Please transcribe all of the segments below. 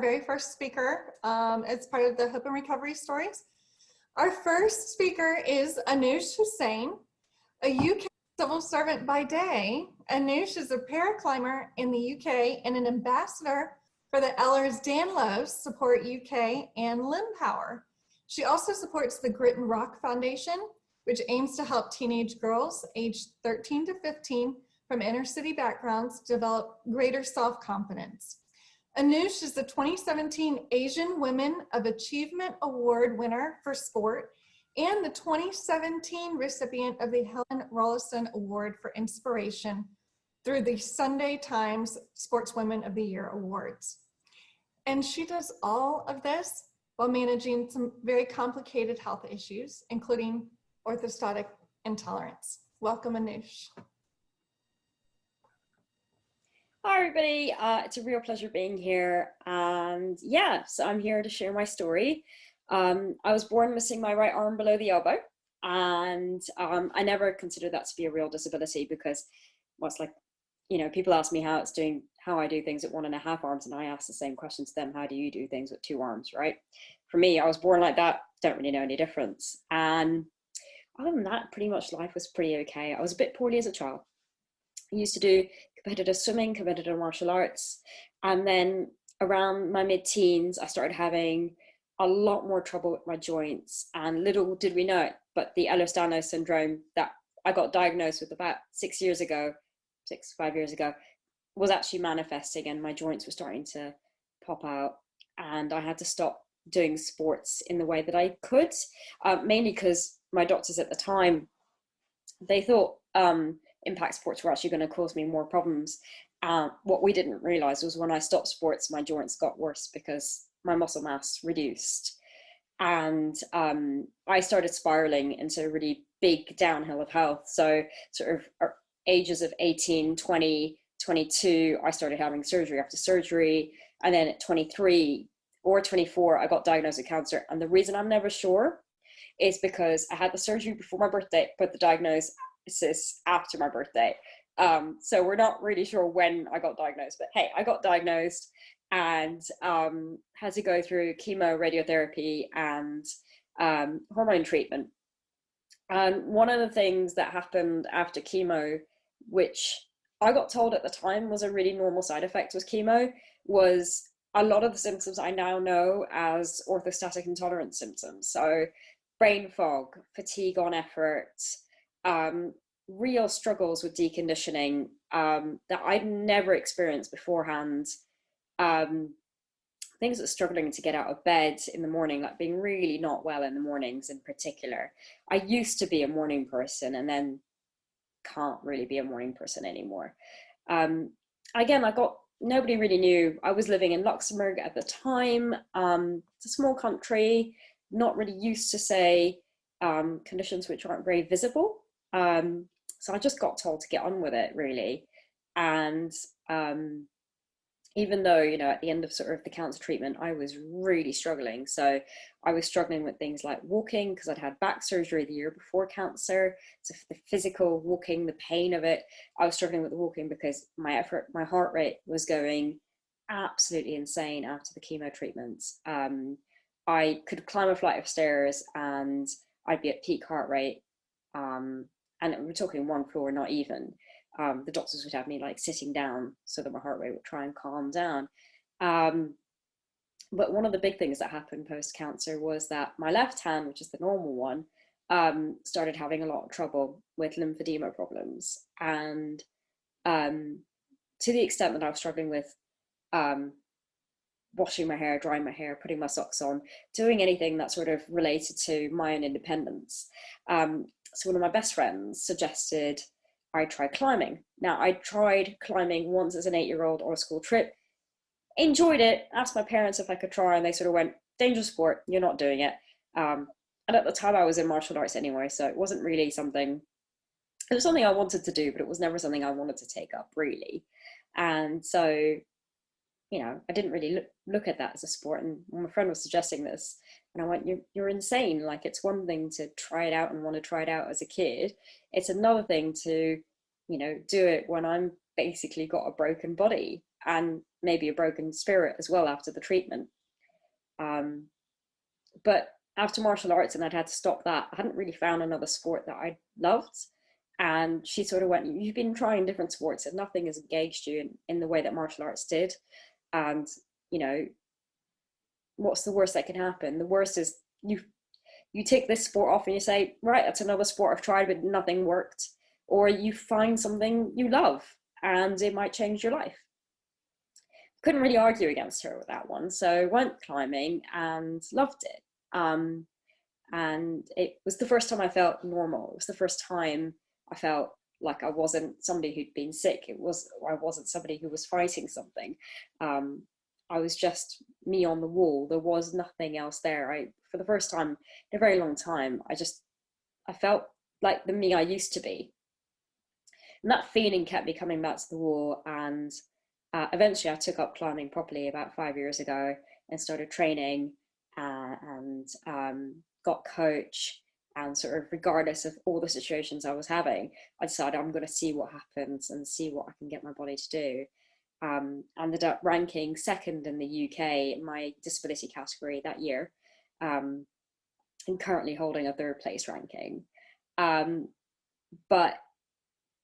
very first speaker as part of the Hope and Recovery Stories. Our first speaker is Anush Hussain, a UK civil servant by day. Anush is a paraclimber in the UK and an ambassador for the Ehlers-Danlos Support UK and Limb Power. She also supports the Grit and Rock Foundation, which aims to help teenage girls aged 13 to 15 from inner city backgrounds develop greater self-confidence. Anush is the 2017 Asian Women of Achievement Award winner for sport and the 2017 recipient of the Helen Rollison Award for Inspiration through the Sunday Times Sportswomen of the Year Awards. And she does all of this while managing some very complicated health issues, including orthostatic intolerance. Welcome, Anush. Hi everybody, it's a real pleasure being here, and yeah, so I'm here to share my story. I was born missing my right arm below the elbow, and I never considered that to be a real disability because, well, it's like, you know, people ask me how I do things at 1.5 arms, and I ask the same question to them: how do you do things with 2 arms, right? For me, I was born like that, don't really know any difference. And other than that, pretty much life was pretty okay. I was a bit poorly as a child. I used to do competitive swimming, competitive martial arts, and then around my mid-teens, I started having a lot more trouble with my joints. And little did we know it, but the Ehlers-Danlos syndrome that I got diagnosed with about 5 years ago, was actually manifesting, and my joints were starting to pop out. And I had to stop doing sports in the way that I could, mainly because my doctors at the time, they thought impact sports were actually going to cause me more problems. What we didn't realize was when I stopped sports, my joints got worse because my muscle mass reduced. And I started spiraling into a really big downhill of health. So sort of ages of 18, 20, 22, I started having surgery after surgery. And then at 23 or 24, I got diagnosed with cancer. And the reason I'm never sure is because I had the surgery before my birthday, but the diagnosis after my birthday. So we're not really sure when I got diagnosed, but hey, I got diagnosed and had to go through chemo, radiotherapy, and hormone treatment. And one of the things that happened after chemo, which I got told at the time was a really normal side effect with chemo, was a lot of the symptoms I now know as orthostatic intolerance symptoms. So brain fog, fatigue on effort, real struggles with deconditioning that I'd never experienced beforehand. Things like struggling to get out of bed in the morning, like being really not well in the mornings in particular. I used to be a morning person and then can't really be a morning person anymore. Again, nobody really knew. I was living in Luxembourg at the time. It's a small country, not really used to, say, conditions which aren't very visible. So I just got told to get on with it, really. And even though, you know, at the end of sort of the cancer treatment, I was really struggling. So I was struggling with things like walking because I'd had back surgery the year before cancer. So the physical walking, the pain of it, I was struggling with the walking because my heart rate was going absolutely insane after the chemo treatments. I could climb a flight of stairs and I'd be at peak heart rate. And we're talking 1 floor, not even. The doctors would have me like sitting down so that my heart rate would try and calm down. But one of the big things that happened post-cancer was that my left hand, which is the normal one, started having a lot of trouble with lymphedema problems. And to the extent that I was struggling with washing my hair, drying my hair, putting my socks on, doing anything that sort of related to my own independence. So one of my best friends suggested I try climbing. Now, I tried climbing once as an 8-year-old on a school trip, enjoyed it, asked my parents if I could try, and they sort of went, dangerous sport, you're not doing it. And at the time I was in martial arts anyway, so it wasn't really something, it was something I wanted to do, but it was never something I wanted to take up, really. And so, you know, I didn't really look at that as a sport. And my friend was suggesting this, and I went, you're insane. Like, it's one thing to try it out and want to try it out as a kid. It's another thing to, you know, do it when I'm basically got a broken body and maybe a broken spirit as well after the treatment. But after martial arts, and I'd had to stop that, I hadn't really found another sport that I loved. And she sort of went, you've been trying different sports and nothing has engaged you in the way that martial arts did. And, you know, what's the worst that can happen? The worst is you take this sport off and you say, right, that's another sport I've tried, but nothing worked. Or you find something you love and it might change your life. Couldn't really argue against her with that one. So went climbing and loved it. And it was the first time I felt normal. It was the first time I felt like I wasn't somebody who'd been sick. I wasn't somebody who was fighting something. I was just me on the wall. There was nothing else there. For the first time in a very long time, I felt like the me I used to be. And that feeling kept me coming back to the wall. And eventually I took up climbing properly about 5 years ago and started training and got coach. And sort of regardless of all the situations I was having, I decided I'm going to see what happens and see what I can get my body to do. Ended up ranking second in the UK in my disability category that year, and currently holding a third place ranking. But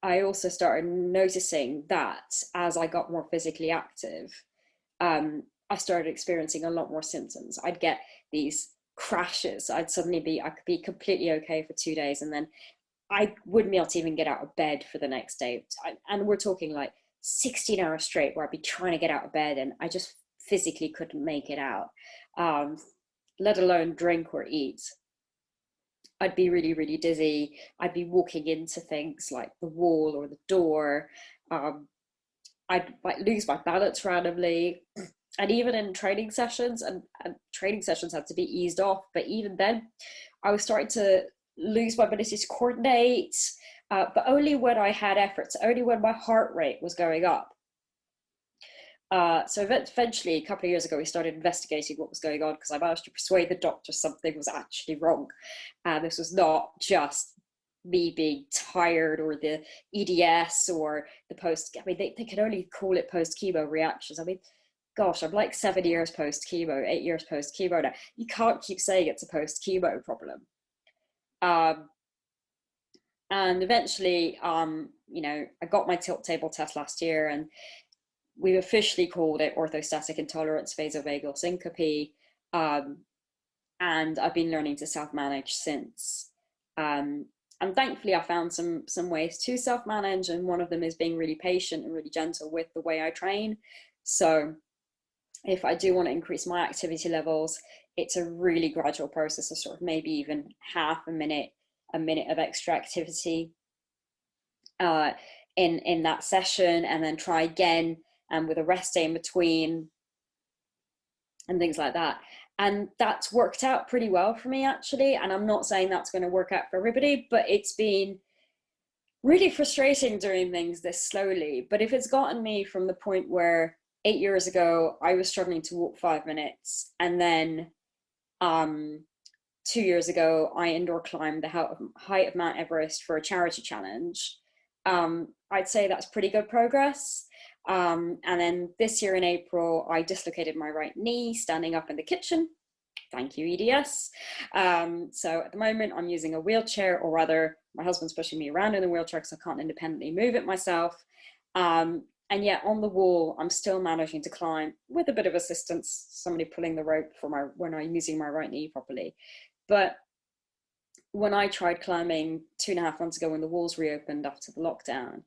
I also started noticing that as I got more physically active, I started experiencing a lot more symptoms. I'd get these crashes. I could be completely okay for 2 days, and then I wouldn't be able to even get out of bed for the next day. And we're talking like 16 hours straight where I'd be trying to get out of bed and I just physically couldn't make it out, let alone drink or eat. I'd be really, really dizzy. I'd be walking into things like the wall or the door. I'd lose my balance randomly. And even in training sessions, and training sessions had to be eased off, but even then, I was starting to lose my ability to coordinate, but only when I had efforts, only when my heart rate was going up. So eventually, a couple of years ago, we started investigating what was going on because I managed to persuade the doctor something was actually wrong. And this was not just me being tired or the EDS or the post, I mean, they can only call it post-chemo reactions. I mean, gosh, I'm like 7 years post-chemo, 8 years post-chemo now. You can't keep saying it's a post-chemo problem. And eventually, you know, I got my tilt table test last year and we officially called it orthostatic intolerance vasovagal syncope. And I've been learning to self-manage since. And thankfully I found some ways to self-manage, and one of them is being really patient and really gentle with the way I train. So if I do want to increase my activity levels, it's a really gradual process of sort of maybe even half a minute of extra activity in that session, and then try again and with a rest day in between and things like that. And that's worked out pretty well for me, actually. And I'm not saying that's going to work out for everybody, but it's been really frustrating doing things this slowly. But if it's gotten me from the point where 8 years ago I was struggling to walk 5 minutes, and then 2 years ago I indoor climbed the height of Mount Everest for a charity challenge, I'd say that's pretty good progress. And then this year in April, I dislocated my right knee standing up in the kitchen. Thank you, EDS. So at the moment I'm using a wheelchair, or rather my husband's pushing me around in the wheelchair because I can't independently move it myself. And yet on the wall, I'm still managing to climb with a bit of assistance, somebody pulling the rope for when I'm using my right knee properly. But when I tried climbing 2.5 months ago, when the walls reopened after the lockdown,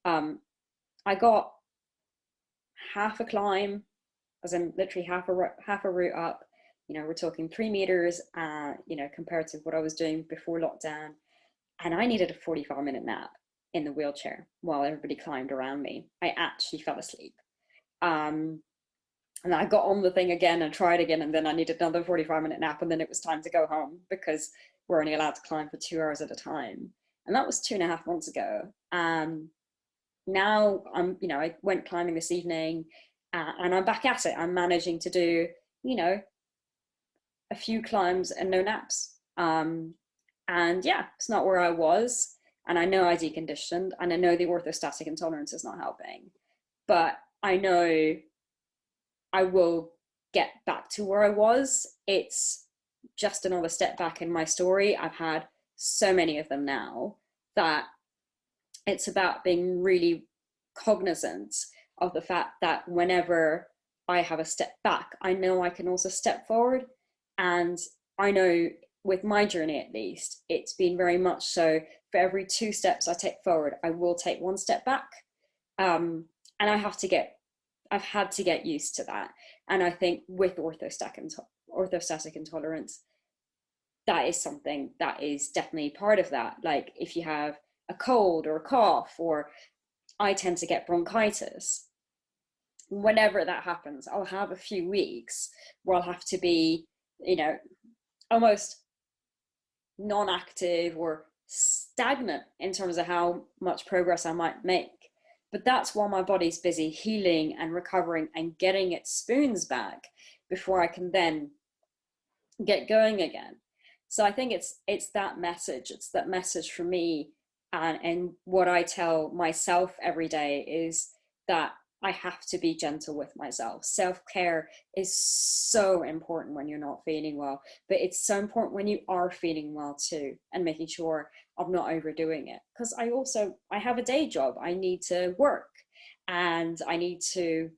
I got half a climb, as in literally half a route up. You know, we're talking 3 meters, you know, compared to what I was doing before lockdown. And I needed a 45-minute nap in the wheelchair while everybody climbed around me. I actually fell asleep. And I got on the thing again and tried again, and then I needed another 45-minute nap, and then it was time to go home because we're only allowed to climb for 2 hours at a time. And that was 2.5 months ago. Now you know, I went climbing this evening, and I'm back at it. I'm managing to do, you know, a few climbs and no naps. And yeah, it's not where I was. And I know I deconditioned, and I know the orthostatic intolerance is not helping. But I know I will get back to where I was. It's just another step back in my story. I've had so many of them now that it's about being really cognizant of the fact that whenever I have a step back, I know I can also step forward. And I know with my journey, at least, it's been very much so for every 2 steps I take forward, I will take 1 step back. And I've had to get used to that. And I think with orthostatic intolerance, that is something that is definitely part of that. Like if you have a cold or a cough, or I tend to get bronchitis, whenever that happens, I'll have a few weeks where I'll have to be, almost non-active or stagnant in terms of how much progress I might make. But that's while my body's busy healing and recovering and getting its spoons back before I can then get going again. So I think it's that message. It's that message for me, and what I tell myself every day is that I have to be gentle with myself. Self-care is so important when you're not feeling well, but it's so important when you are feeling well too, and making sure I'm not overdoing it. Because I have a day job. I need to work, and I need to,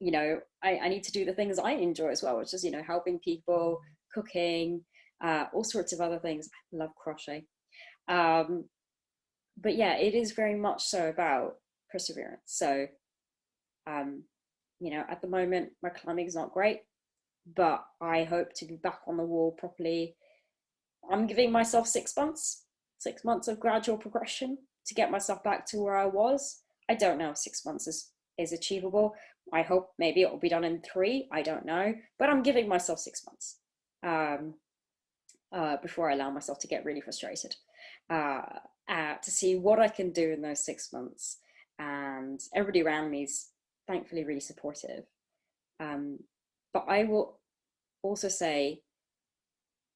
I need to do the things I enjoy as well, which is, helping people, cooking, all sorts of other things. I love crochet. But yeah, it is very much so about perseverance. So, at the moment, my climbing is not great, but I hope to be back on the wall properly. I'm giving myself 6 months, 6 months of gradual progression to get myself back to where I was. I don't know if 6 months is achievable. I hope maybe it will be done in 3. I don't know, but I'm giving myself 6 months before I allow myself to get really frustrated. To see what I can do in those 6 months. And everybody around me is thankfully really supportive. But I will also say,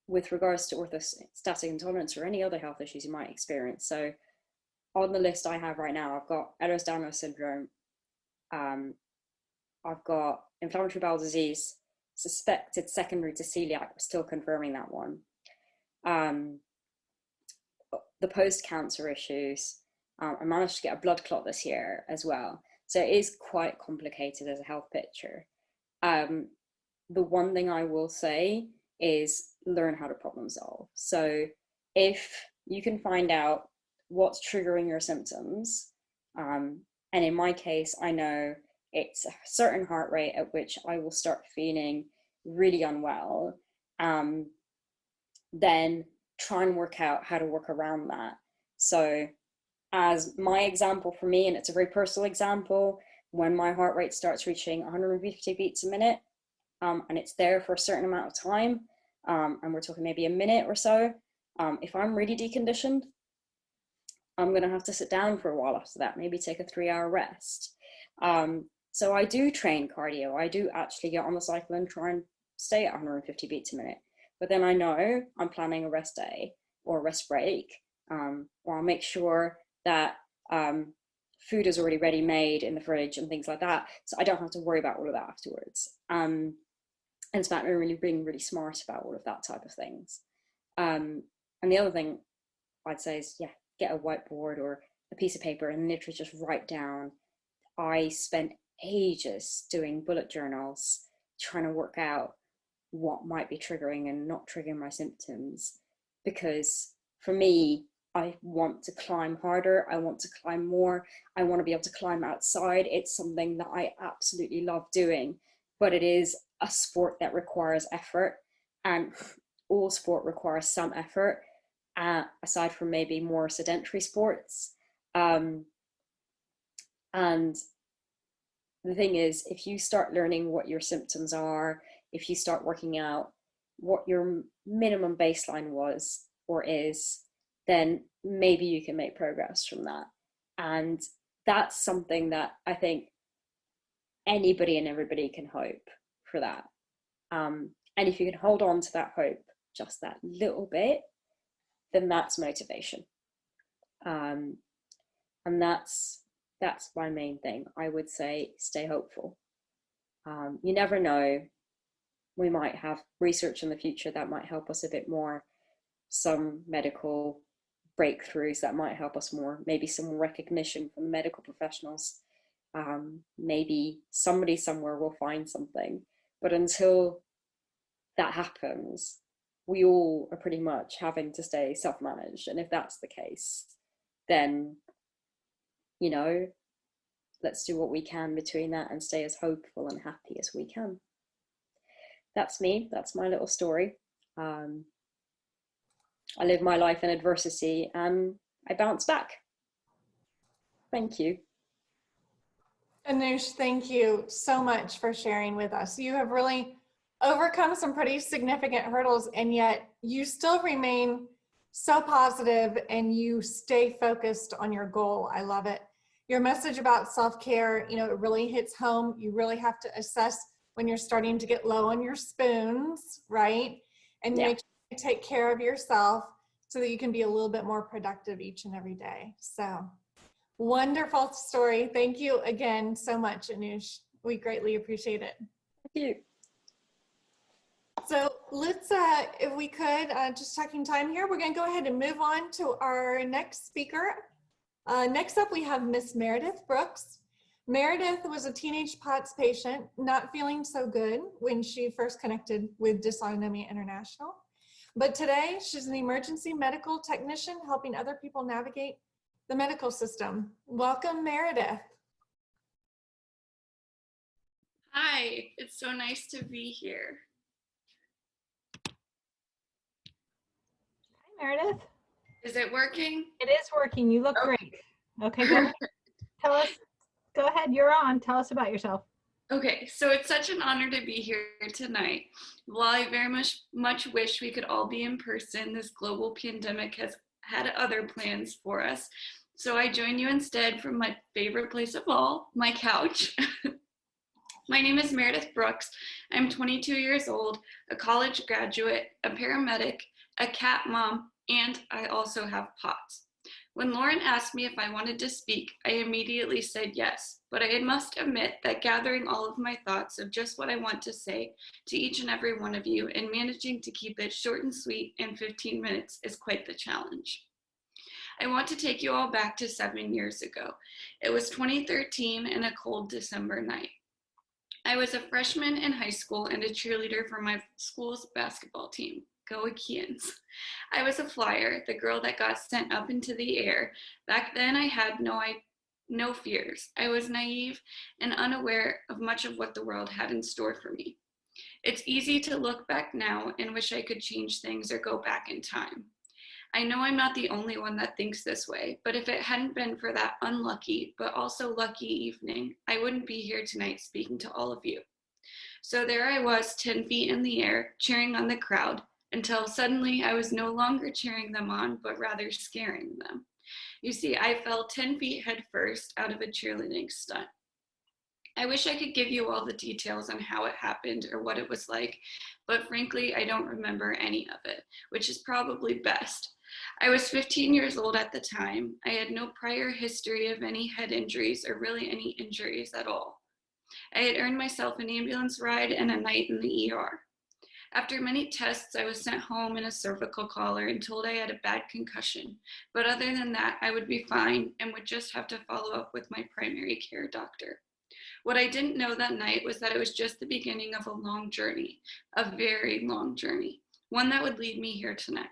with regards to orthostatic intolerance or any other health issues you might experience, so on the list I have right now, I've got Ehlers-Danlos syndrome, I've got inflammatory bowel disease, suspected secondary to celiac, we're still confirming that one. The post-cancer issues. I managed to get a blood clot this year as well. So it is quite complicated as a health picture. The one thing I will say is learn how to problem solve. So if you can find out what's triggering your symptoms, and in my case, I know it's a certain heart rate at which I will start feeling really unwell, then try and work out how to work around that. So as my example for me, and it's a very personal example, when my heart rate starts reaching 150 beats a minute, and it's there for a certain amount of time, and we're talking maybe a minute or so, if I'm really deconditioned, I'm going to have to sit down for a while after that, maybe take a 3-hour rest. So I do train cardio. I do actually get on the cycle and try and stay at 150 beats a minute. But then I know I'm planning a rest day or a rest break, or I'll make sure that food is already ready made in the fridge and things like that, so I don't have to worry about all of that afterwards. And it's about being really smart about all of that type of things. And the other thing I'd say is, get a whiteboard or a piece of paper and literally just write down. I spent ages doing bullet journals, trying to work out what might be triggering and not triggering my symptoms, because for me, I want to climb harder, I want to climb more, I want to be able to climb outside. It's something that I absolutely love doing, but it is a sport that requires effort, and all sport requires some effort, aside from maybe more sedentary sports. And the thing is, if you start learning what your symptoms are, if you start working out what your minimum baseline was or is, then maybe you can make progress from that. And that's something that I think anybody and everybody can hope for that. And if you can hold on to that hope just that little bit, then that's motivation. And that's my main thing. I would say stay hopeful. You never know. We might have research in the future that might help us a bit more, some medical breakthroughs that might help us more, maybe some recognition from the medical professionals. Maybe somebody somewhere will find something. But until that happens, we all are pretty much having to stay self-managed. And if that's the case, then, you know, let's do what we can between that and stay as hopeful and happy as we can. That's me. That's my little story. I live my life in adversity and I bounce back. Thank you. Anush, thank you so much for sharing with us. You have really overcome some pretty significant hurdles, and yet you still remain so positive and you stay focused on your goal. I love it. Your message about self-care, you know, it really hits home. You really have to assess when you're starting to get low on your spoons, right? And make sure you take care of yourself so that you can be a little bit more productive each and every day. So wonderful story. Thank you again so much, Anush. We greatly appreciate it. Thank you. So let's, if we could, just checking time here, we're going to go ahead and move on to our next speaker. Next up, we have Miss Meredith Brooks. Meredith was a teenage POTS patient, not feeling so good when she first connected with Dysautonomia International. But today, she's an emergency medical technician helping other people navigate the medical system. Welcome, Meredith. Hi, it's so nice to be here. Hi, Meredith. Is it working? It is working. You look great. Okay, go ahead. Tell us, go ahead, you're on. Tell us about yourself. Okay, so it's such an honor to be here tonight. While I very much wish we could all be in person, this global pandemic has had other plans for us. So I join you instead from my favorite place of all, my couch. My name is Meredith Brooks. I'm 22 years old, a college graduate, a paramedic, a cat mom, and I also have POTS. When Lauren asked me if I wanted to speak, I immediately said yes, but I must admit that gathering all of my thoughts of just what I want to say to each and every one of you and managing to keep it short and sweet in 15 minutes is quite the challenge. I want to take you all back to 7 years ago. It was 2013 and a cold December night. I was a freshman in high school and a cheerleader for my school's basketball team. Go Achaeans. I was a flyer, the girl that got sent up into the air. Back then I had no fears. I was naive and unaware of much of what the world had in store for me. It's easy to look back now and wish I could change things or go back in time. I know I'm not the only one that thinks this way, but if it hadn't been for that unlucky but also lucky evening, I wouldn't be here tonight speaking to all of you. So there I was, 10 feet in the air, cheering on the crowd, until suddenly I was no longer cheering them on, but rather scaring them. You see, I fell 10 feet head first out of a cheerleading stunt. I wish I could give you all the details on how it happened or what it was like, but frankly, I don't remember any of it, which is probably best. I was 15 years old at the time. I had no prior history of any head injuries or really any injuries at all. I had earned myself an ambulance ride and a night in the ER. After many tests, I was sent home in a cervical collar and told I had a bad concussion. But other than that, I would be fine and would just have to follow up with my primary care doctor. What I didn't know that night was that it was just the beginning of a long journey, a very long journey, one that would lead me here tonight.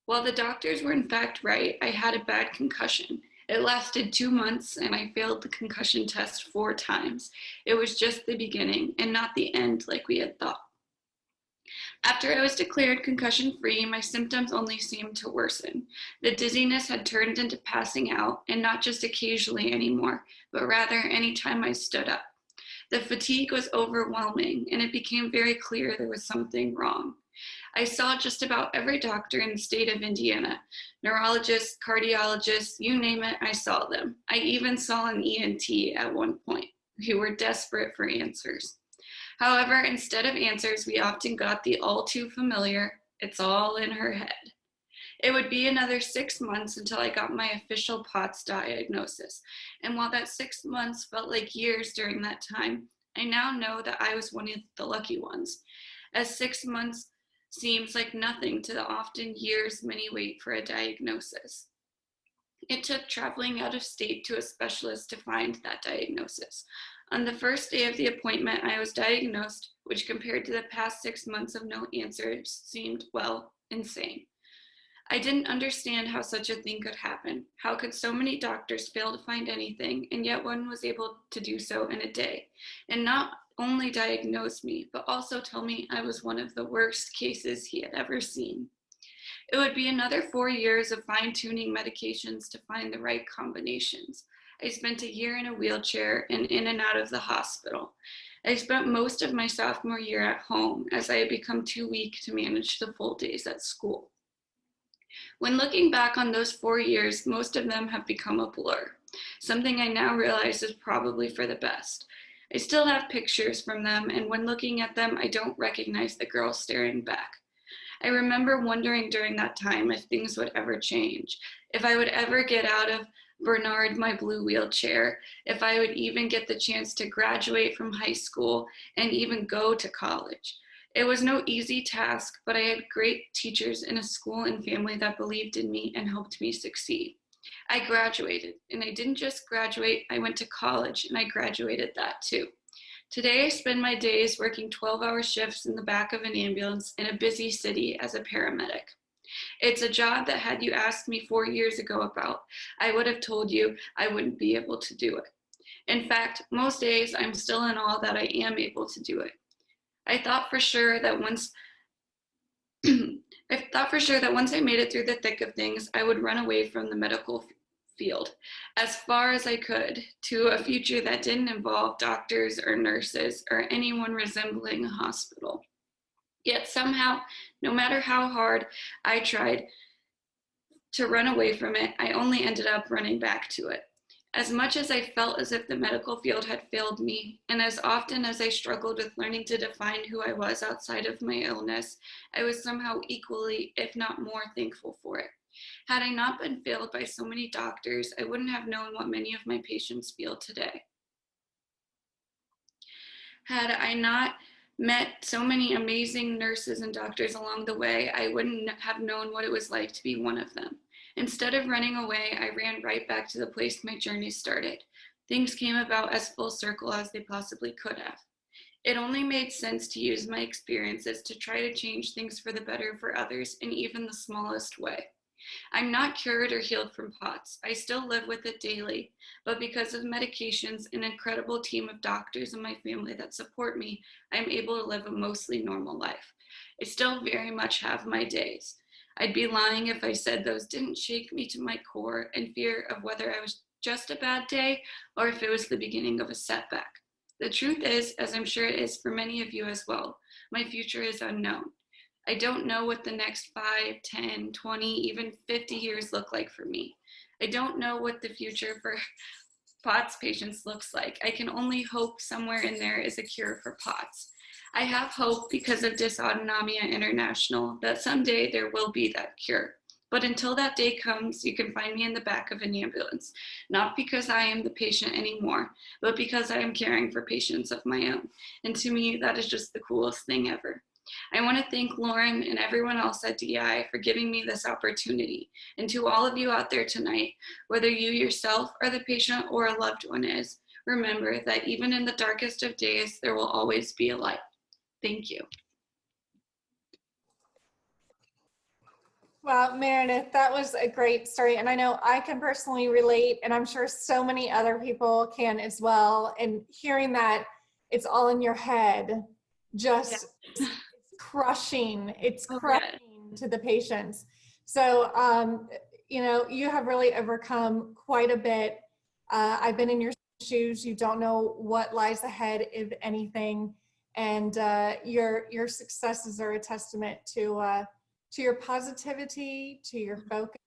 While the doctors were in fact right, I had a bad concussion. It lasted 2 months and I failed the concussion test 4 times. It was just the beginning and not the end like we had thought. After I was declared concussion-free, my symptoms only seemed to worsen. The dizziness had turned into passing out, and not just occasionally anymore, but rather any time I stood up. The fatigue was overwhelming, and it became very clear there was something wrong. I saw just about every doctor in the state of Indiana, neurologists, cardiologists, you name it, I saw them. I even saw an ENT at one point, who were desperate for answers. However, instead of answers, we often got the all too familiar, it's all in her head. It would be another 6 months until I got my official POTS diagnosis. And while that 6 months felt like years during that time, I now know that I was one of the lucky ones, as 6 months seems like nothing to the often years many wait for a diagnosis. It took traveling out of state to a specialist to find that diagnosis. On the first day of the appointment, I was diagnosed, which compared to the past 6 months of no answers seemed, well, insane. I didn't understand how such a thing could happen. How could so many doctors fail to find anything, and yet one was able to do so in a day, and not only diagnose me, but also tell me I was one of the worst cases he had ever seen. It would be another 4 years of fine-tuning medications to find the right combinations. I spent a year in a wheelchair and in and out of the hospital. I spent most of my sophomore year at home, as I had become too weak to manage the full days at school. When looking back on those 4 years, most of them have become a blur, something I now realize is probably for the best. I still have pictures from them, and when looking at them, I don't recognize the girl staring back. I remember wondering during that time if things would ever change, if I would ever get out of Bernard, my blue wheelchair, if I would even get the chance to graduate from high school and even go to college. It was no easy task, but I had great teachers in a school and family that believed in me and helped me succeed. I graduated, and I didn't just graduate, I went to college and I graduated that too. Today, I spend my days working 12-hour shifts in the back of an ambulance in a busy city as a paramedic. It's a job that had you asked me 4 years ago about, I would have told you I wouldn't be able to do it. In fact, most days I'm still in awe that I am able to do it. I thought for sure that once I made it through the thick of things, I would run away from the medical field as far as I could to a future that didn't involve doctors or nurses or anyone resembling a hospital. Yet somehow, no matter how hard I tried to run away from it, I only ended up running back to it. As much as I felt as if the medical field had failed me, and as often as I struggled with learning to define who I was outside of my illness, I was somehow equally, if not more, thankful for it. Had I not been failed by so many doctors, I wouldn't have known what many of my patients feel today. Had I not met so many amazing nurses and doctors along the way, I wouldn't have known what it was like to be one of them. Instead of running away, I ran right back to the place my journey started. Things came about as full circle as they possibly could have. It only made sense to use my experiences to try to change things for the better for others in even the smallest way. I'm not cured or healed from POTS. I still live with it daily, but because of medications, an incredible team of doctors and my family that support me, I'm able to live a mostly normal life. I still very much have my days. I'd be lying if I said those didn't shake me to my core in fear of whether I was just a bad day or if it was the beginning of a setback. The truth is, as I'm sure it is for many of you as well, my future is unknown. I don't know what the next 5, 10, 20, even 50 years look like for me. I don't know what the future for POTS patients looks like. I can only hope somewhere in there is a cure for POTS. I have hope because of Dysautonomia International that someday there will be that cure. But until that day comes, you can find me in the back of an ambulance, not because I am the patient anymore, but because I am caring for patients of my own. And to me, that is just the coolest thing ever. I want to thank Lauren and everyone else at DI for giving me this opportunity. And to all of you out there tonight, whether you yourself are the patient or a loved one is, remember that even in the darkest of days, there will always be a light. Thank you. Wow, Meredith, that was a great story. And I know I can personally relate, and I'm sure so many other people can as well. And hearing that it's all in your head, just it's crushing to the patients. So, you know, you have really overcome quite a bit. I've been in your shoes. You don't know what lies ahead, if anything. And your successes are a testament to your positivity, to your focus,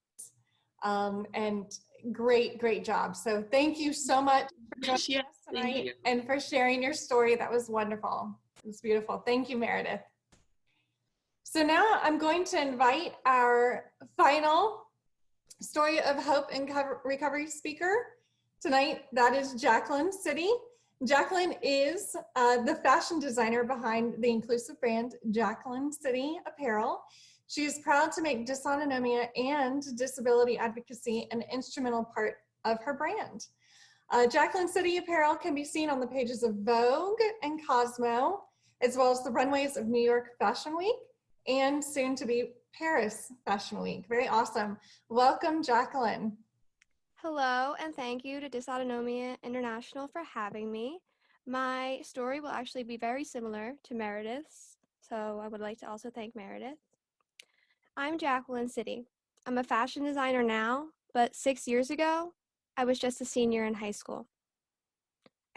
and great job. So thank you so much for joining us tonight and for sharing your story. That was wonderful. It was beautiful. Thank you, Meredith. So now I'm going to invite our final story of hope and recovery speaker tonight. That is Jaclyn City. Jaclyn is the fashion designer behind the inclusive brand Jaclyn City Apparel. She is proud to make dysautonomia and disability advocacy an instrumental part of her brand. Jaclyn City Apparel can be seen on the pages of Vogue and Cosmo, as well as the runways of New York Fashion Week and soon to be Paris Fashion Week. Very awesome. Welcome, Jaclyn. Hello, and thank you to Dysautonomia International for having me. My story will actually be very similar to Meredith's, so I would like to also thank Meredith. I'm Jaclyn City. I'm a fashion designer now, but 6 years ago, I was just a senior in high school.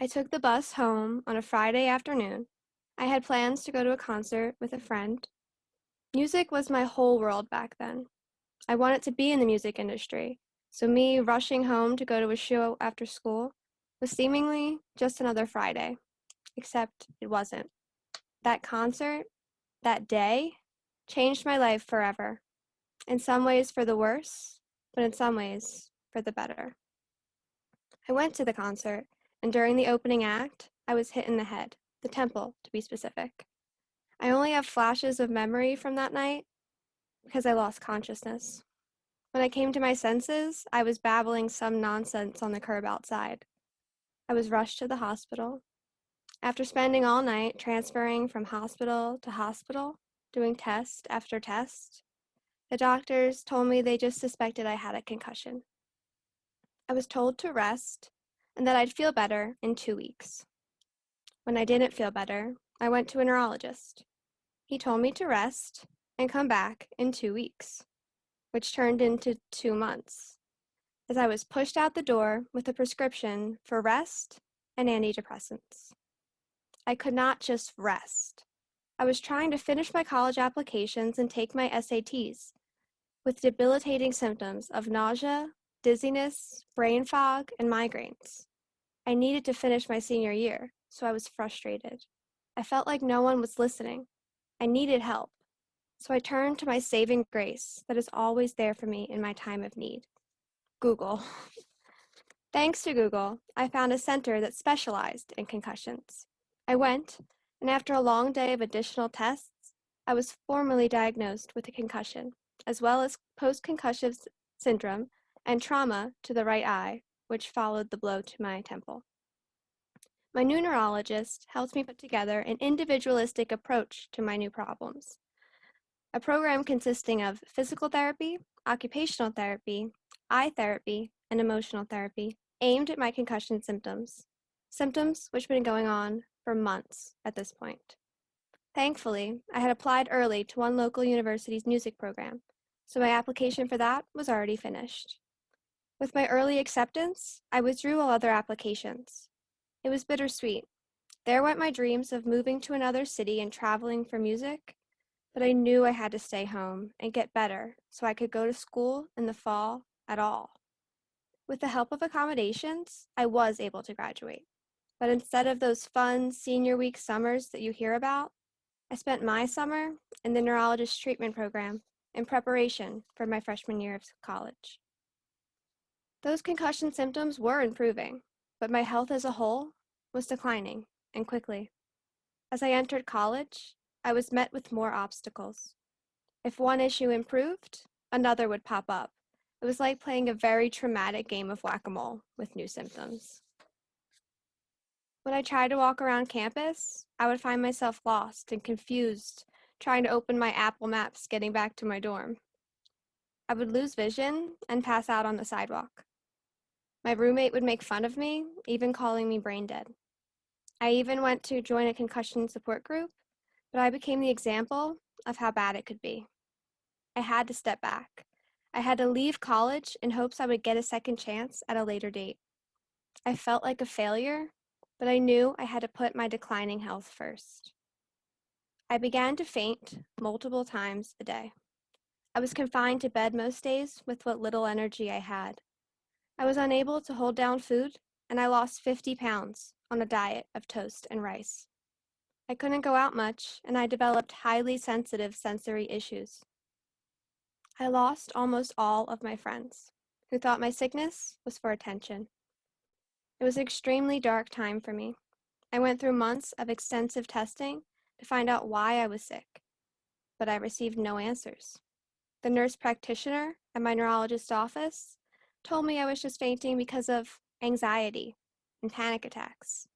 I took the bus home on a Friday afternoon. I had plans to go to a concert with a friend. Music was my whole world back then. I wanted to be in the music industry. So me rushing home to go to a show after school was seemingly just another Friday, except it wasn't. That concert, that day, changed my life forever. In some ways for the worse, but in some ways for the better. I went to the concert, and during the opening act, I was hit in the head, the temple to be specific. I only have flashes of memory from that night because I lost consciousness. When I came to my senses, I was babbling some nonsense on the curb outside. I was rushed to the hospital. After spending all night transferring from hospital to hospital, doing test after test, the doctors told me they just suspected I had a concussion. I was told to rest and that I'd feel better in 2 weeks. When I didn't feel better, I went to a neurologist. He told me to rest and come back in 2 weeks, which turned into 2 months, as I was pushed out the door with a prescription for rest and antidepressants. I could not just rest. I was trying to finish my college applications and take my SATs with debilitating symptoms of nausea, dizziness, brain fog, and migraines. I needed to finish my senior year, so I was frustrated. I felt like no one was listening. I needed help. So I turned to my saving grace that is always there for me in my time of need. Google. Thanks to Google, I found a center that specialized in concussions. I went, and after a long day of additional tests, I was formally diagnosed with a concussion, as well as post-concussive syndrome and trauma to the right eye, which followed the blow to my temple. My new neurologist helped me put together an individualistic approach to my new problems. A program consisting of physical therapy, occupational therapy, eye therapy, and emotional therapy aimed at my concussion symptoms which had been going on for months at this point. Thankfully, I had applied early to one local university's music program, so my application for that was already finished. With my early acceptance, I withdrew all other applications. It was bittersweet. There went my dreams of moving to another city and traveling for music, but I knew I had to stay home and get better so I could go to school in the fall at all. With the help of accommodations, I was able to graduate. But instead of those fun senior week summers that you hear about, I spent my summer in the neurologist treatment program in preparation for my freshman year of college. Those concussion symptoms were improving, but my health as a whole was declining, and quickly. As I entered college, I was met with more obstacles. If one issue improved, another would pop up. It was like playing a very traumatic game of whack-a-mole with new symptoms. When I tried to walk around campus, I would find myself lost and confused, trying to open my Apple Maps getting back to my dorm. I would lose vision and pass out on the sidewalk. My roommate would make fun of me, even calling me brain dead. I even went to join a concussion support group, but I became the example of how bad it could be. I had to step back. I had to leave college in hopes I would get a second chance at a later date. I felt like a failure, but I knew I had to put my declining health first. I began to faint multiple times a day. I was confined to bed most days with what little energy I had. I was unable to hold down food, and I lost 50 pounds on a diet of toast and rice. I couldn't go out much, and I developed highly sensitive sensory issues. I lost almost all of my friends, who thought my sickness was for attention. It was an extremely dark time for me. I went through months of extensive testing to find out why I was sick, but I received no answers. The nurse practitioner at my neurologist's office told me I was just fainting because of anxiety and panic attacks.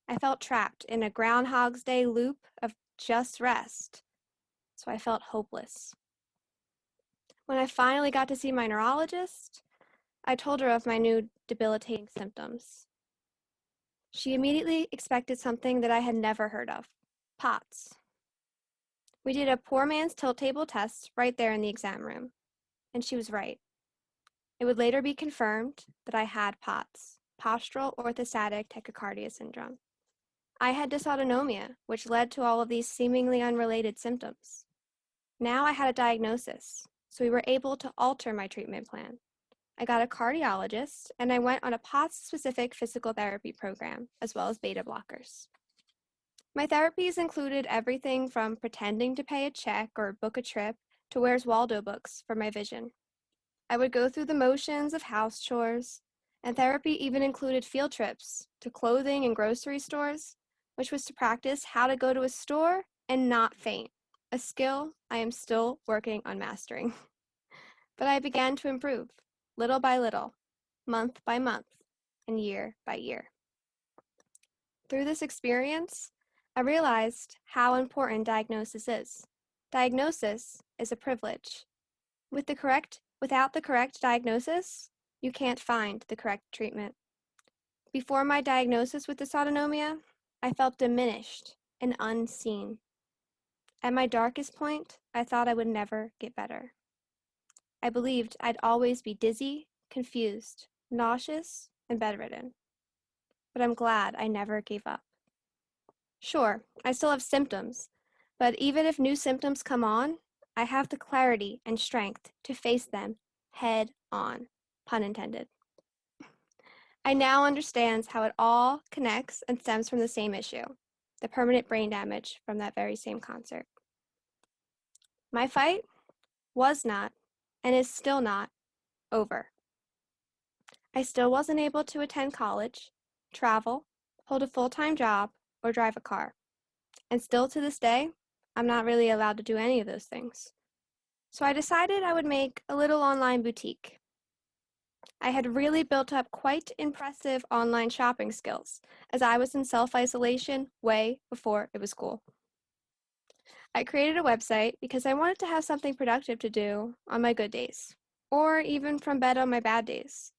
I felt trapped in a Groundhog's Day loop of just rest, so I felt hopeless. When I finally got to see my neurologist, I told her of my new debilitating symptoms. She immediately expected something that I had never heard of, POTS. We did a poor man's tilt table test right there in the exam room, and she was right. It would later be confirmed that I had POTS, postural orthostatic tachycardia syndrome. I had dysautonomia, which led to all of these seemingly unrelated symptoms. Now I had a diagnosis, so we were able to alter my treatment plan. I got a cardiologist, and I went on a POTS-specific physical therapy program, as well as beta blockers. My therapies included everything from pretending to pay a check or book a trip to Where's Waldo books for my vision. I would go through the motions of house chores, and therapy even included field trips to clothing and grocery stores, which was to practice how to go to a store and not faint, a skill I am still working on mastering. But I began to improve, little by little, month by month, and year by year. Through this experience, I realized how important diagnosis is. Diagnosis is a privilege. Without the correct diagnosis, you can't find the correct treatment. Before my diagnosis with dysautonomia, I felt diminished and unseen. At my darkest point, I thought I would never get better. I believed I'd always be dizzy, confused, nauseous, and bedridden. But I'm glad I never gave up. Sure, I still have symptoms, but even if new symptoms come on, I have the clarity and strength to face them head on, pun intended. I now understand how it all connects and stems from the same issue, the permanent brain damage from that very same concert. My fight was not, and is still not, over. I still wasn't able to attend college, travel, hold a full-time job, or drive a car. And still to this day, I'm not really allowed to do any of those things. So I decided I would make a little online boutique. I had really built up quite impressive online shopping skills, as I was in self-isolation way before it was cool. I created a website because I wanted to have something productive to do on my good days, or even from bed on my bad days.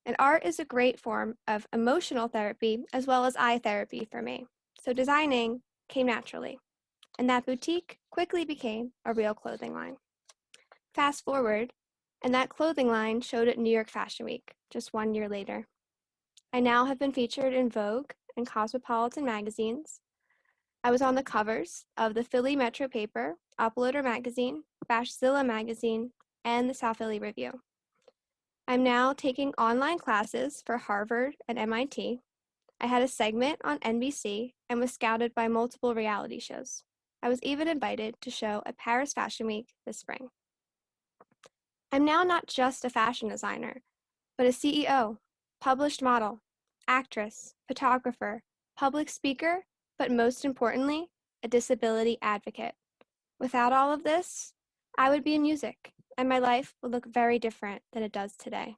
And art is a great form of emotional therapy as well as eye therapy for me, so designing came naturally. And that boutique quickly became a real clothing line. Fast forward, and that clothing line showed at New York Fashion Week just 1 year later. I now have been featured in Vogue and Cosmopolitan magazines. I was on the covers of the Philly Metro paper, Uploader magazine, Bashzilla magazine, and the South Philly Review. I'm now taking online classes for Harvard and MIT. I had a segment on NBC and was scouted by multiple reality shows. I was even invited to show at Paris Fashion Week this spring. I'm now not just a fashion designer, but a CEO, published model, actress, photographer, public speaker, but most importantly, a disability advocate. Without all of this, I would be in music, and my life would look very different than it does today.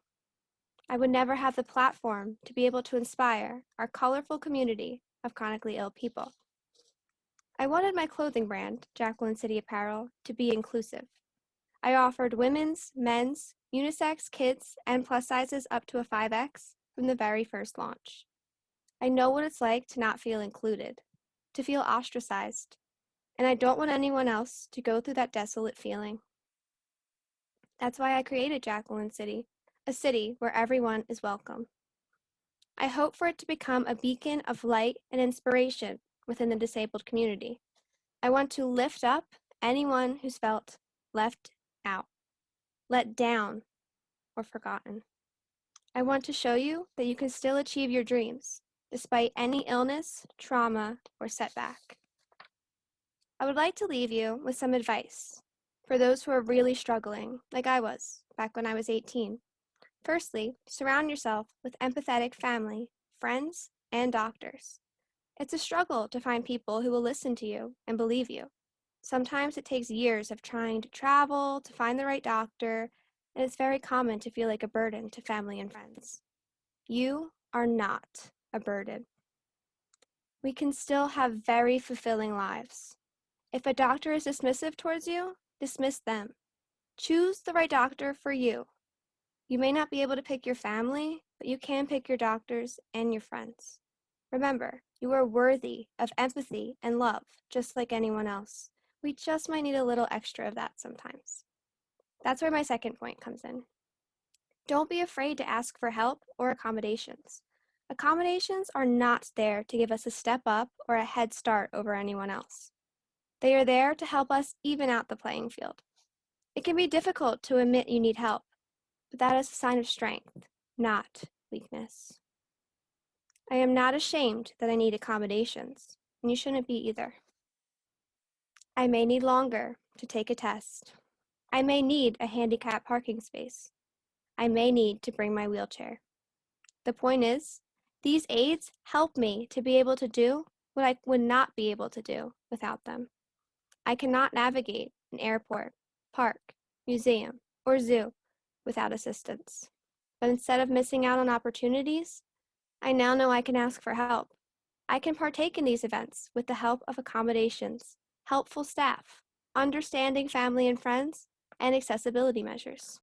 I would never have the platform to be able to inspire our colorful community of chronically ill people. I wanted my clothing brand, Jaclyn City Apparel, to be inclusive. I offered women's, men's, unisex, kids, and plus sizes up to a 5X from the very first launch. I know what it's like to not feel included, to feel ostracized, and I don't want anyone else to go through that desolate feeling. That's why I created Jaclyn City, a city where everyone is welcome. I hope for it to become a beacon of light and inspiration within the disabled community. I want to lift up anyone who's felt left out, let down, or forgotten. I want to show you that you can still achieve your dreams despite any illness, trauma, or setback. I would like to leave you with some advice for those who are really struggling, like I was back when I was 18. Firstly, surround yourself with empathetic family, friends, and doctors. It's a struggle to find people who will listen to you and believe you. Sometimes it takes years of trying to travel, to find the right doctor, and it's very common to feel like a burden to family and friends. You are not a burden. We can still have very fulfilling lives. If a doctor is dismissive towards you, dismiss them. Choose the right doctor for you. You may not be able to pick your family, but you can pick your doctors and your friends. Remember, you are worthy of empathy and love, just like anyone else. We just might need a little extra of that sometimes. That's where my second point comes in. Don't be afraid to ask for help or accommodations. Accommodations are not there to give us a step up or a head start over anyone else. They are there to help us even out the playing field. It can be difficult to admit you need help, but that is a sign of strength, not weakness. I am not ashamed that I need accommodations, and you shouldn't be either. I may need longer to take a test. I may need a handicap parking space. I may need to bring my wheelchair. The point is, these aids help me to be able to do what I would not be able to do without them. I cannot navigate an airport, park, museum, or zoo without assistance. But instead of missing out on opportunities, I now know I can ask for help. I can partake in these events with the help of accommodations, helpful staff, understanding family and friends, and accessibility measures.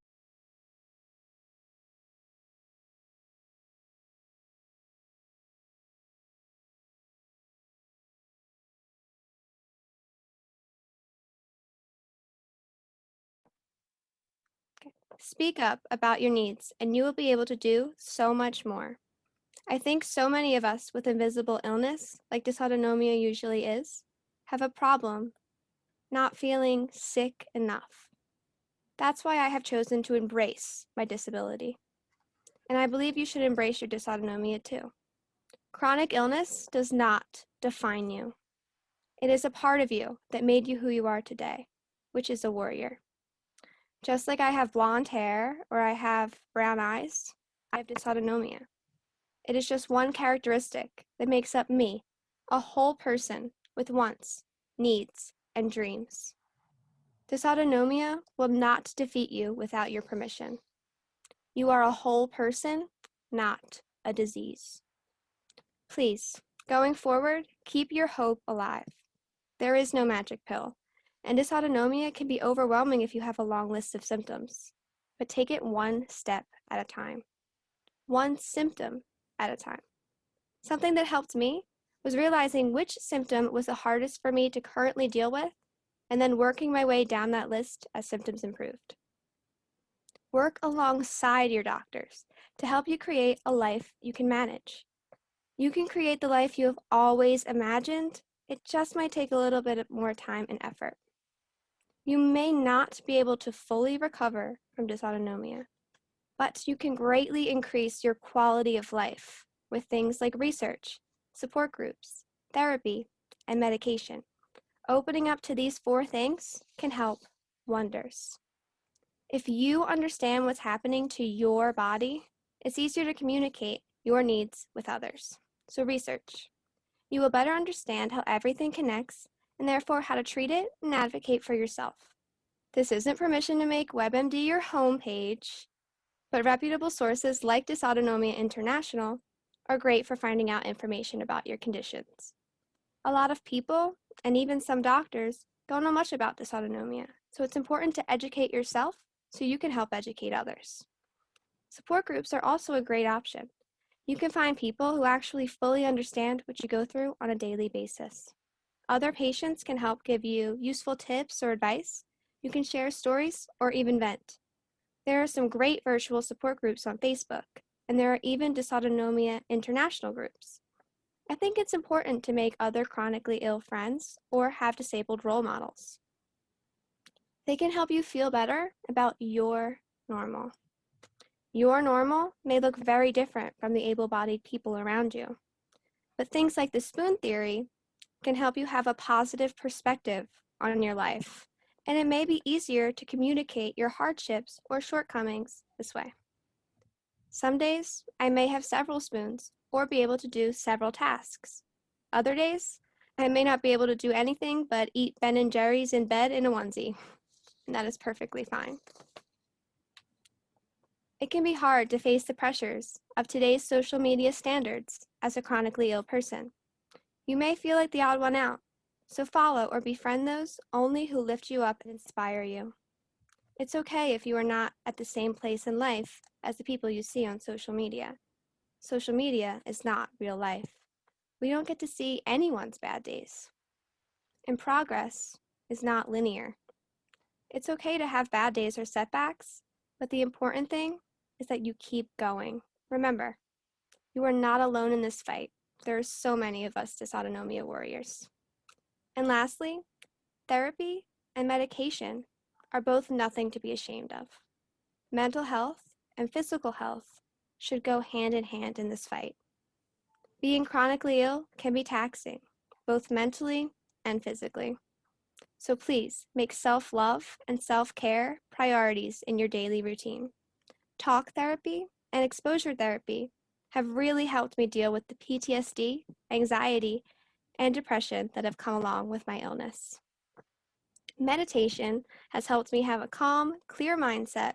Speak up about your needs, and you will be able to do so much more. I think so many of us with invisible illness, like dysautonomia usually is, have a problem not feeling sick enough. That's why I have chosen to embrace my disability. And I believe you should embrace your dysautonomia too. Chronic illness does not define you. It is a part of you that made you who you are today, which is a warrior. Just like I have blonde hair or I have brown eyes, I have dysautonomia. It is just one characteristic that makes up me, a whole person with wants, needs, and dreams. Dysautonomia will not defeat you without your permission. You are a whole person, not a disease. Please, going forward, keep your hope alive. There is no magic pill, and dysautonomia can be overwhelming if you have a long list of symptoms. But take it one step at a time, one symptom at a time. Something that helped me was realizing which symptom was the hardest for me to currently deal with, and then working my way down that list as symptoms improved. Work alongside your doctors to help you create a life you can manage. You can create the life you have always imagined. It just might take a little bit more time and effort. You may not be able to fully recover from dysautonomia, but you can greatly increase your quality of life with things like research, support groups, therapy, and medication. Opening up to these 4 things can help wonders. If you understand what's happening to your body, it's easier to communicate your needs with others. So research. You will better understand how everything connects and therefore how to treat it and advocate for yourself. This isn't permission to make WebMD your homepage, but reputable sources like Dysautonomia International are great for finding out information about your conditions. A lot of people, and even some doctors, don't know much about dysautonomia, so it's important to educate yourself so you can help educate others. Support groups are also a great option. You can find people who actually fully understand what you go through on a daily basis. Other patients can help give you useful tips or advice. You can share stories or even vent. There are some great virtual support groups on Facebook, and there are even Dysautonomia International groups. I think it's important to make other chronically ill friends or have disabled role models. They can help you feel better about your normal. Your normal may look very different from the able-bodied people around you, but things like the spoon theory can help you have a positive perspective on your life, and it may be easier to communicate your hardships or shortcomings this way. Some days, I may have several spoons or be able to do several tasks. Other days, I may not be able to do anything but eat Ben & Jerry's in bed in a onesie, and that is perfectly fine. It can be hard to face the pressures of today's social media standards as a chronically ill person. You may feel like the odd one out, so follow or befriend those only who lift you up and inspire you. It's okay if you are not at the same place in life as the people you see on social media. Social media is not real life. We don't get to see anyone's bad days. And progress is not linear. It's okay to have bad days or setbacks, but the important thing is that you keep going. Remember, you are not alone in this fight. There are so many of us dysautonomia warriors. And lastly, therapy and medication are both nothing to be ashamed of. Mental health and physical health should go hand in hand in this fight. Being chronically ill can be taxing, both mentally and physically. So please make self-love and self-care priorities in your daily routine. Talk therapy and exposure therapy have really helped me deal with the PTSD, anxiety, and depression that have come along with my illness. Meditation has helped me have a calm, clear mindset.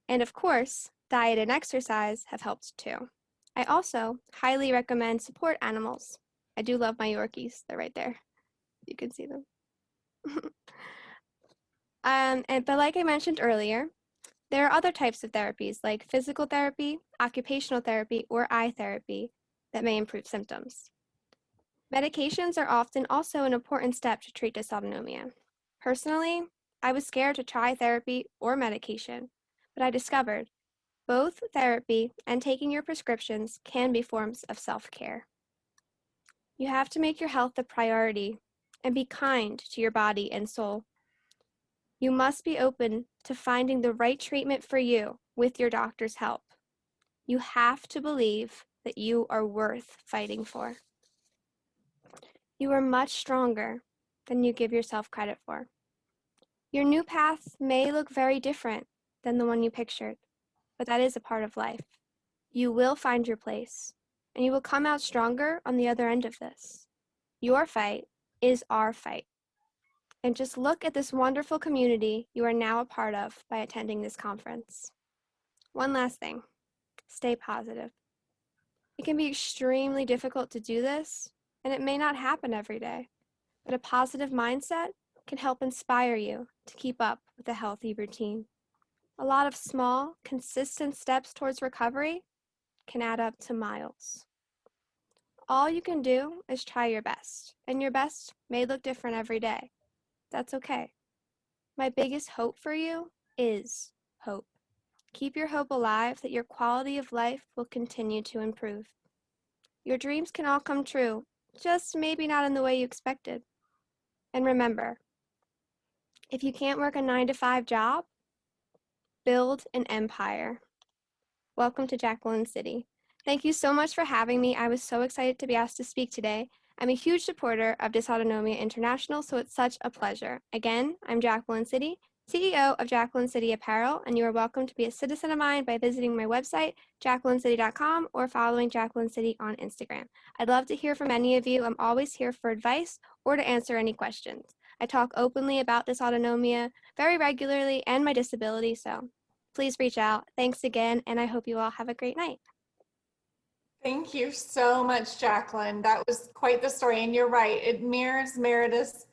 And of course, diet and exercise have helped too. I also highly recommend support animals. I do love my Yorkies. They're right there. You can see them. But like I mentioned earlier, there are other types of therapies like physical therapy, occupational therapy, or eye therapy that may improve symptoms. Medications are often also an important step to treat dysautonomia. Personally, I was scared to try therapy or medication, but I discovered both therapy and taking your prescriptions can be forms of self-care. You have to make your health a priority and be kind to your body and soul. You must be open to finding the right treatment for you with your doctor's help. You have to believe that you are worth fighting for. You are much stronger than you give yourself credit for. Your new path may look very different than the one you pictured, but that is a part of life. You will find your place, and you will come out stronger on the other end of this. Your fight is our fight. And just look at this wonderful community you are now a part of by attending this conference. One last thing, stay positive. It can be extremely difficult to do this, and it may not happen every day, but a positive mindset can help inspire you to keep up with a healthy routine. A lot of small, consistent steps towards recovery can add up to miles. All you can do is try your best, and your best may look different every day. That's okay. My biggest hope for you is hope. Keep your hope alive that your quality of life will continue to improve. Your dreams can all come true, just maybe not in the way you expected. And remember, if you can't work a 9-to-5 job, build an empire. Welcome to Jaclyn City. Thank you so much for having me. I was so excited to be asked to speak today. I'm a huge supporter of Dysautonomia International, so it's such a pleasure. Again, I'm Jaclyn City, CEO of Jaclyn City Apparel, and you are welcome to be a citizen of mine by visiting my website, jaclyncity.com, or following Jaclyn City on Instagram. I'd love to hear from any of you. I'm always here for advice or to answer any questions. I talk openly about dysautonomia very regularly and my disability, so please reach out. Thanks again, and I hope you all have a great night. Thank you so much, Jaclyn. That was quite the story, and you're right. It mirrors Meredith's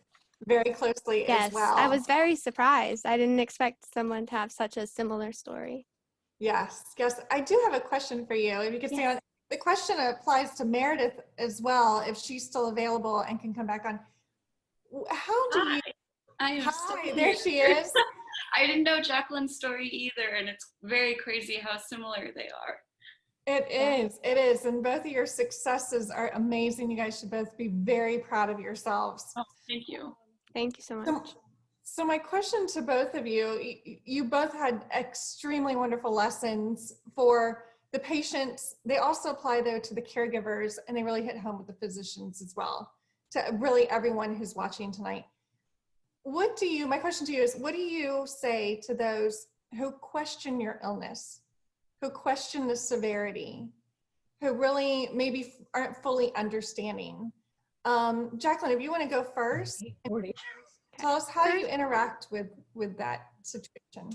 very closely as well. Yes, I was very surprised. I didn't expect someone to have such a similar story. Yes, yes. I do have a question for you. If you could stay on, the question applies to Meredith as well, if she's still available and can come back on. How do you? I am Hi, there she is. I didn't know Jaclyn's story either, and it's very crazy how similar they are. It is. And both of your successes are amazing. You guys should both be very proud of yourselves. Oh, thank you. Thank you so much. So my question to both of you, you both had extremely wonderful lessons for the patients. They also apply though to the caregivers, and they really hit home with the physicians as well, to really everyone who's watching tonight. My question to you is, what do you say to those who question your illness, who question the severity, who really maybe aren't fully understanding. Jaclyn, if you want to go first, tell us how you interact with that situation.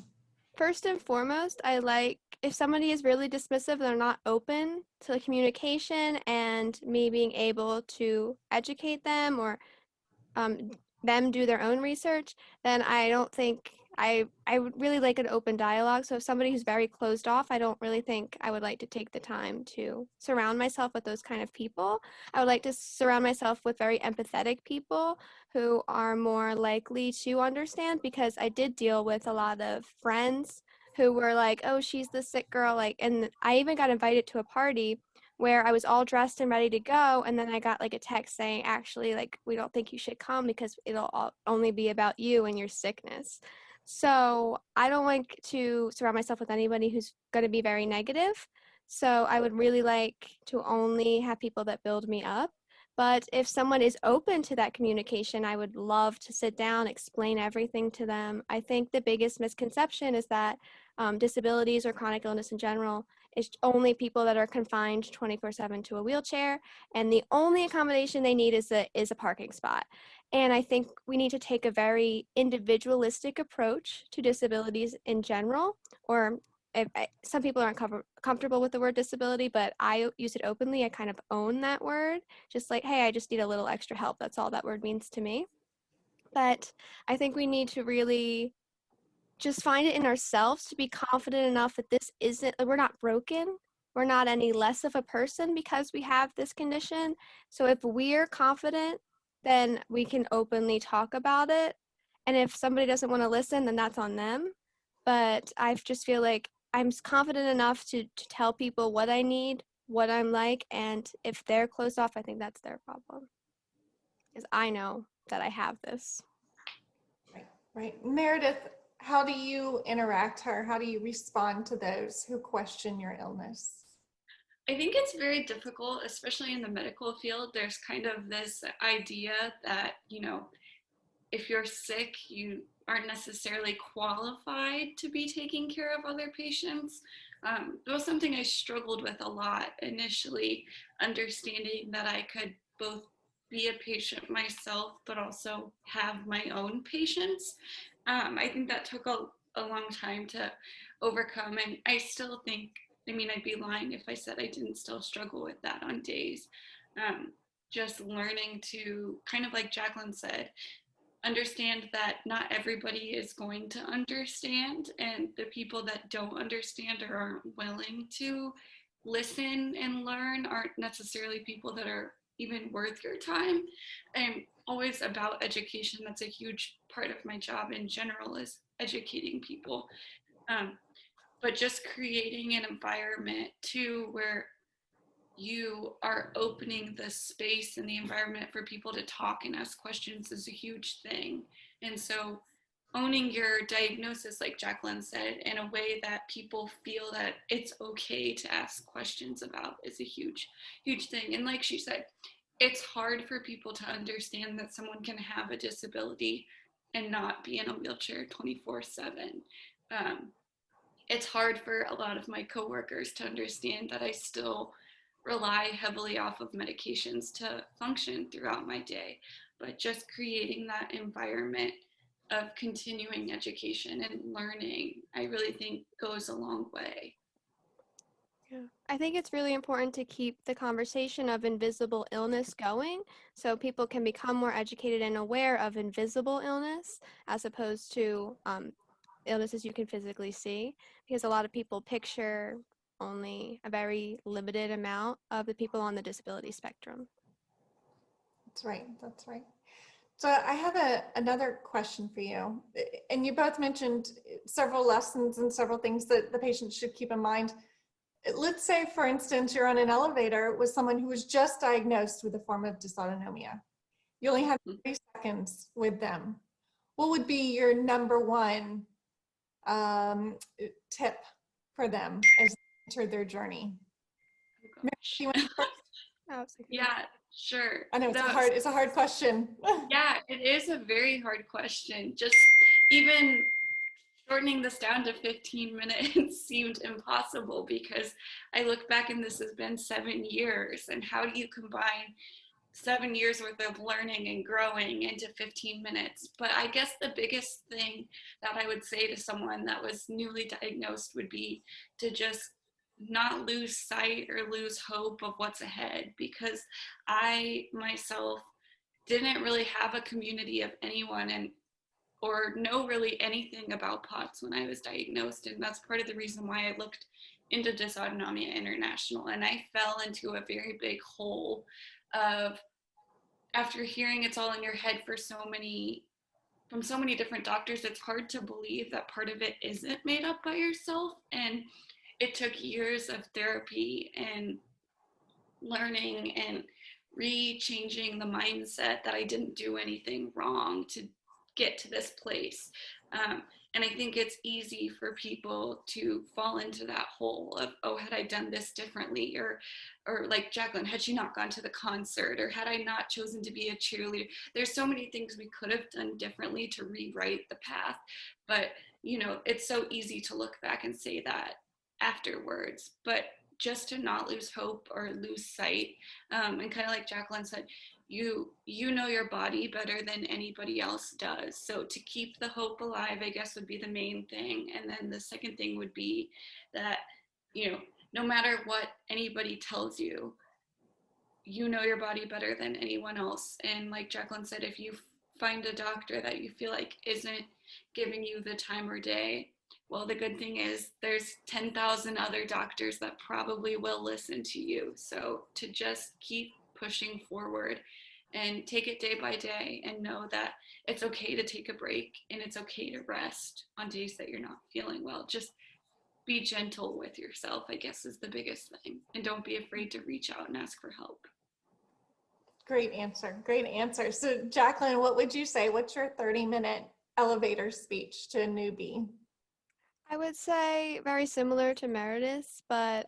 First and foremost, I like if somebody is really dismissive, they're not open to communication and me being able to educate them or them do their own research, then I don't think I would really like an open dialogue. So if somebody who's very closed off, I don't really think I would like to take the time to surround myself with those kind of people. I would like to surround myself with very empathetic people who are more likely to understand, because I did deal with a lot of friends who were like, oh, she's the sick girl, like, and I even got invited to a party where I was all dressed and ready to go, and then I got like a text saying, actually, like, we don't think you should come because it'll only be about you and your sickness. So I don't like to surround myself with anybody who's going to be very negative. So I would really like to only have people that build me up. But if someone is open to that communication, I would love to sit down, explain everything to them. I think the biggest misconception is that disabilities or chronic illness in general is only people that are confined 24/7 to a wheelchair, and the only accommodation they need is a parking spot. And I think we need to take a very individualistic approach to disabilities in general, or some people aren't comfortable with the word disability, but I use it openly. I kind of own that word, just like, hey, I just need a little extra help. That's all that word means to me. But I think we need to really just find it in ourselves to be confident enough that we're not broken. We're not any less of a person because we have this condition. So if we're confident, then we can openly talk about it. And if somebody doesn't want to listen, then that's on them. But I just feel like I'm confident enough to tell people what I need, what I'm like, and if they're closed off, I think that's their problem. Because I know that I have this. Right. Meredith, how do you interact, or how do you respond to those who question your illness? I think it's very difficult, especially in the medical field. There's kind of this idea that, if you're sick, you aren't necessarily qualified to be taking care of other patients. That was something I struggled with a lot initially, understanding that I could both be a patient myself, but also have my own patients. I think that took a long time to overcome, and I still think, I'd be lying if I said I didn't still struggle with that on days. Just learning to, kind of like Jaclyn said, understand that not everybody is going to understand, and the people that don't understand or aren't willing to listen and learn aren't necessarily people that are even worth your time. I'm always about education. That's a huge part of my job in general, is educating people. But just creating an environment too where you are opening the space and the environment for people to talk and ask questions is a huge thing. And so owning your diagnosis, like Jaclyn said, in a way that people feel that it's okay to ask questions about is a huge, huge thing. And like she said, it's hard for people to understand that someone can have a disability and not be in a wheelchair 24/7. It's hard for a lot of my coworkers to understand that I still rely heavily off of medications to function throughout my day. But just creating that environment of continuing education and learning, I really think goes a long way. Yeah. I think it's really important to keep the conversation of invisible illness going so people can become more educated and aware of invisible illness as opposed to illnesses you can physically see, because a lot of people picture only a very limited amount of the people on the disability spectrum. That's right. That's right. So I have another question for you. And you both mentioned several lessons and several things that the patient should keep in mind. Let's say, for instance, you're on an elevator with someone who was just diagnosed with a form of dysautonomia. You only have 30 seconds with them. What would be your number one tip for them as they enter their journey? Oh, gosh. Yeah, sure. I know it's a hard question. Yeah, it is a very hard question. Just even shortening this down to 15 minutes seemed impossible, because I look back and this has been 7 years, and how do you combine 7 years worth of learning and growing into 15 minutes? But I guess the biggest thing that I would say to someone that was newly diagnosed would be to just not lose sight or lose hope of what's ahead, because I myself didn't really have a community of anyone or know really anything about POTS when I was diagnosed. And that's part of the reason why I looked into Dysautonomia International. And I fell into a very big hole of, after hearing it's all in your head from so many different doctors, it's hard to believe that part of it isn't made up by yourself. And it took years of therapy and learning and re-changing the mindset that I didn't do anything wrong to get to this place. And I think it's easy for people to fall into that hole of, oh, had I done this differently, or like Jaclyn, had she not gone to the concert, or had I not chosen to be a cheerleader? There's so many things we could have done differently to rewrite the path. But, you know, it's so easy to look back and say that afterwards, but just to not lose hope or lose sight. And kind of like Jaclyn said, you know your body better than anybody else does. So to keep the hope alive, I guess, would be the main thing. And then the second thing would be that, you know, no matter what anybody tells you, you know your body better than anyone else. And like Jaclyn said, if you find a doctor that you feel like isn't giving you the time or day, well, the good thing is there's 10,000 other doctors that probably will listen to you. So to just keep pushing forward and take it day by day, and know that it's okay to take a break and it's okay to rest on days that you're not feeling well. Just be gentle with yourself, I guess, is the biggest thing. And don't be afraid to reach out and ask for help. Great answer. Great answer. So Jaclyn, what would you say? What's your 30-minute elevator speech to a newbie? I would say very similar to Meredith's, but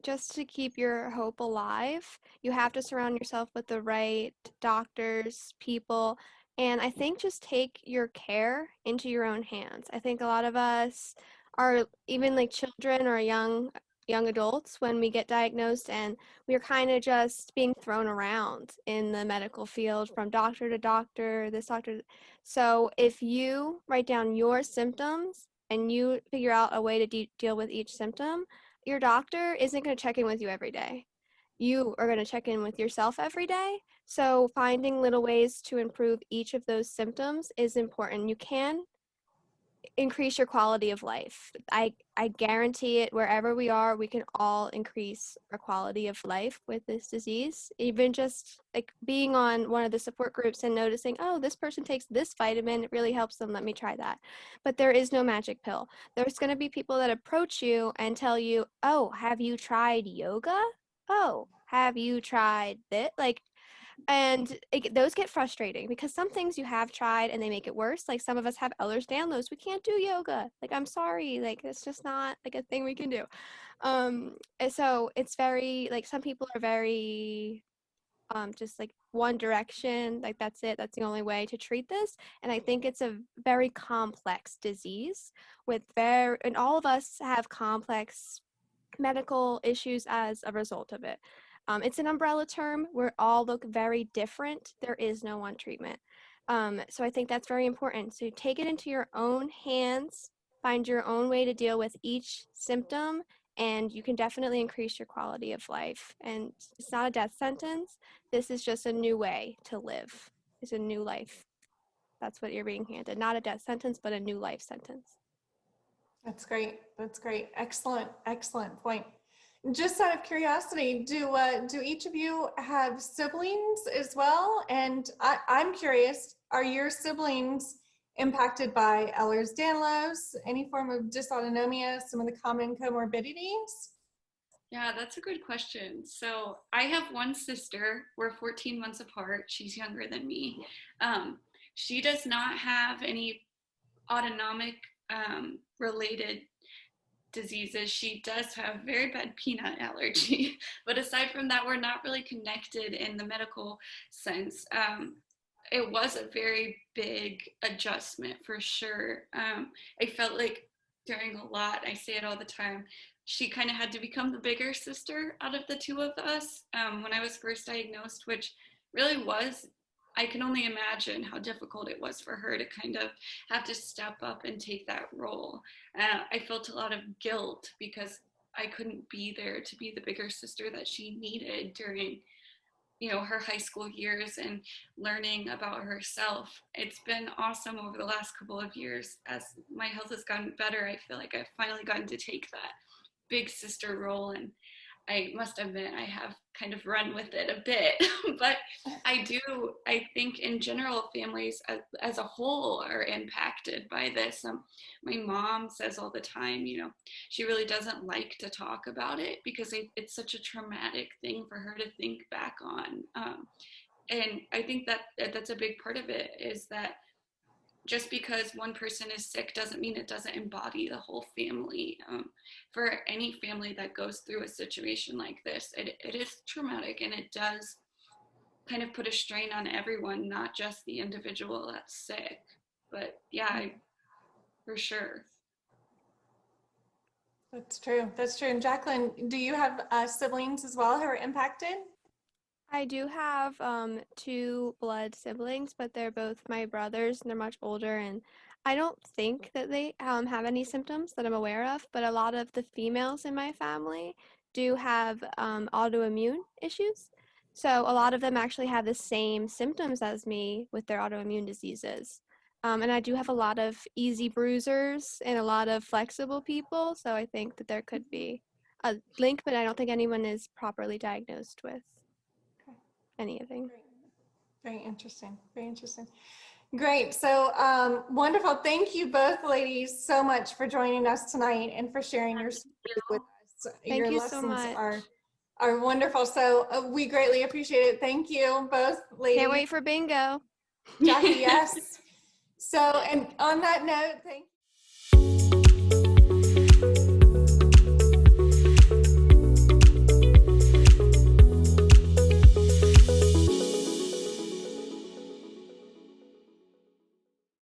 just to keep your hope alive, you have to surround yourself with the right doctors, people, and I think just take your care into your own hands. I think a lot of us are even like children or young adults when we get diagnosed, and we're kind of just being thrown around in the medical field from doctor to doctor, this doctor. So if you write down your symptoms and you figure out a way to deal with each symptom, your doctor isn't going to check in with you every day. You are going to check in with yourself every day. So finding little ways to improve each of those symptoms is important. You can increase your quality of life. I guarantee it, wherever we are, we can all increase our quality of life with this disease. Even just like being on one of the support groups and noticing, oh, this person takes this vitamin, it really helps them, let me try that. But there is no magic pill. There's going to be people that approach you and tell you, oh, have you tried yoga? Oh, have you tried this? And those get frustrating because some things you have tried and they make it worse. Like some of us have Ehlers-Danlos. We can't do yoga. Like, I'm sorry. Like, it's just not like a thing we can do. And so it's very, like, some people are very just like one direction. Like, that's it. That's the only way to treat this. And I think it's a very complex disease and all of us have complex medical issues as a result of it. It's an umbrella term. We all look very different. There is no one treatment. So I think that's very important. So take it into your own hands, find your own way to deal with each symptom, and you can definitely increase your quality of life. And it's not a death sentence. This is just a new way to live. It's a new life. That's what you're being handed. Not a death sentence, but a new life sentence. That's great. That's great. Excellent. Excellent point. Just out of curiosity, do each of you have siblings as well? And I'm curious, are your siblings impacted by Ehlers-Danlos, any form of dysautonomia, some of the common comorbidities? Yeah, that's a good question. So I have one sister. We're 14 months apart. She's younger than me. She does not have any autonomic related diseases. She does have very bad peanut allergy, but aside from that, we're not really connected in the medical sense. it was a very big adjustment for sure. I felt like during a lot, I say it all the time, she kind of had to become the bigger sister out of the two of us when I was first diagnosed, which really was, I can only imagine how difficult it was for her to kind of have to step up and take that role. I felt a lot of guilt because I couldn't be there to be the bigger sister that she needed during, you know, her high school years and learning about herself. It's been awesome over the last couple of years. As my health has gotten better, I feel like I've finally gotten to take that big sister role, and I must admit I have kind of run with it a bit. But I think in general families as a whole are impacted by this. My mom says all the time, you know, she really doesn't like to talk about it because it's such a traumatic thing for her to think back on. And I think that that's a big part of it, is that just because one person is sick doesn't mean it doesn't embody the whole family. For any family that goes through a situation like this, it is traumatic, and it does kind of put a strain on everyone, not just the individual that's sick. But yeah, for sure. That's true. That's true. And Jaclyn, do you have siblings as well who are impacted? I do have 2 blood siblings, but they're both my brothers and they're much older. And I don't think that they have any symptoms that I'm aware of, but a lot of the females in my family do have autoimmune issues. So a lot of them actually have the same symptoms as me with their autoimmune diseases. And I do have a lot of easy bruisers and a lot of flexible people. So I think that there could be a link, but I don't think anyone is properly diagnosed with anything. Very interesting. Very interesting. Great. So wonderful. Thank you both ladies so much for joining us tonight and for sharing your stories with us. Thank your you so lessons much. are wonderful. So we greatly appreciate it. Thank you both ladies. Can't wait for bingo. Jackie, yes. So, and on that note, thank you.